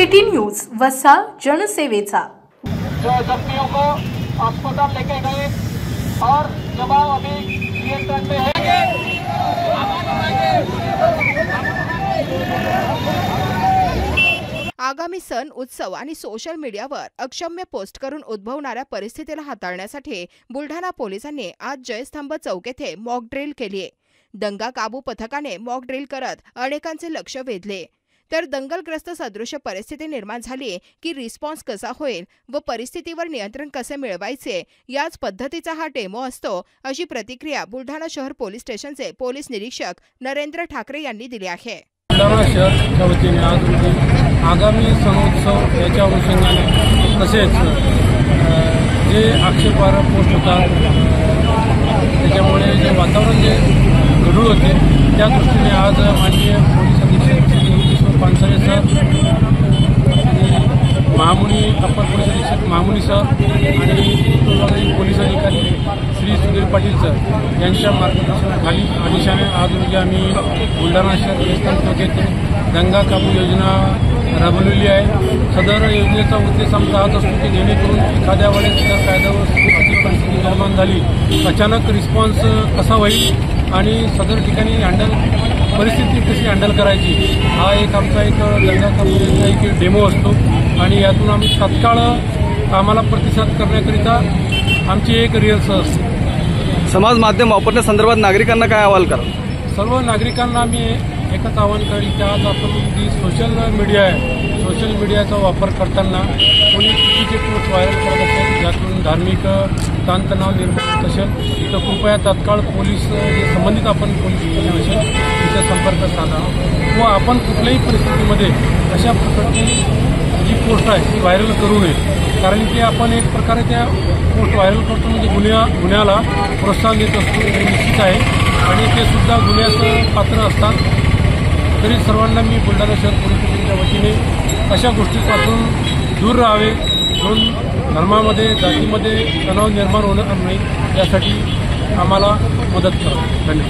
Eighty news वसा जनसेवेचा। जो जख्मियों को अस्पताल लेके गए और जमाव अभी नियंत्रण में है। आगामी सण उत्सव आणि सोशल मीडियावर अक्षम्य पोस्ट करून उद्भवणाऱ्या परिस्थितीला हाताळण्यासाठी बुलढाणा पोलिसांनी आज जयस्तंभ चौक येथे मॉक ड्रिल केली। दंगा काबू पथकाने मॉक ड्रिल करत अनेकांचे लक्ष वेधले, तर दंगलग्रस्त सदृश परिस्थिती निर्माण झाली की रिस्पॉन्स कसा होईल व परिस्थितीवर नियंत्रण कसे मिळवायचे याच पद्धतीचा हा डेमो असतो, अशी प्रतिक्रिया बुलढाणा शहर पोलीस स्टेशनचे पोलीस निरीक्षक नरेंद्र ठाकरे यांनी दिली आहे। बुलढाणा शहराच्या वतीने आज आगामी सणोत्सव याच्या अनुषंगाने तसेच जे आक्षेपार्ह पोस्ट होतात त्याच्यामुळे जे वातावरण जे गढूळ होते त्या दृष्टीने आज माननीय पोलीस अधीक्षक श्री पानसरे सर आणि महामुनी अप्पर पोलीस अधीक्षक महामुनी सर आणि पोलीस अधिकारी श्री सुधीर पाटील सर यांच्या मार्गदर्शनाखाली आदेशाने आज रोजी आम्ही बुलढाणा शहर जयस्तंभ चौक येथे दंगा काबू योजना राबवलेली आहे। सदर योजनेचा उद्देश आमचा हाच असतो की जेणेकरून एखाद्या वेळेस जर कायद्यावर परिस्थिती निर्माण झाली, अचानक रिस्पॉन्स कसा होईल आणि सदर ठिकाणी परिस्थिती कशी हँडल करायची, हा एक आमचा एक दंगा काबू योजना एक डेमो असतो आणि यातून आम्ही तात्काळ आम्हाला प्रतिसाद करण्याकरिता आमची एक रिहर्सल असते। समाज माध्यम वापरण्यासंदर्भात नागरिकांना काय अहवाल करा? सर्व नागरिकांना आम्ही एकच आवाहन करेल की आज आपण जी सोशल मीडिया आहे, सोशल मीडियाचा वापर करताना कोणी चुकीचे पोस्ट व्हायरल करत असेल ज्यातून धार्मिक ताणतणाव निर्माण होत असेल तर कृपया तात्काळ पोलीस जे संबंधित आपण पोलीस स्टेशन असेल तिचा संपर्क साधा व आपण कुठल्याही परिस्थितीमध्ये अशा प्रकारची जी पोस्ट आहे ती व्हायरल करू नये, कारण की आपण एक प्रकारे त्या पोस्ट व्हायरल करतो म्हणजे गुन्ह्याला प्रोत्साहन देत असतो, हे निश्चित आहे आणि ते सुद्धा गुन्ह्याचं पात्र असतात। तरी सर्वांना मी बुलढाणा शहर पोलीस स्टेशनच्या वतीने अशा गोष्टींपासून दूर राहावे, दोन धर्मामध्ये जातीमध्ये तणाव निर्माण होणार नाही यासाठी आम्हाला मदत करा। धन्यवाद।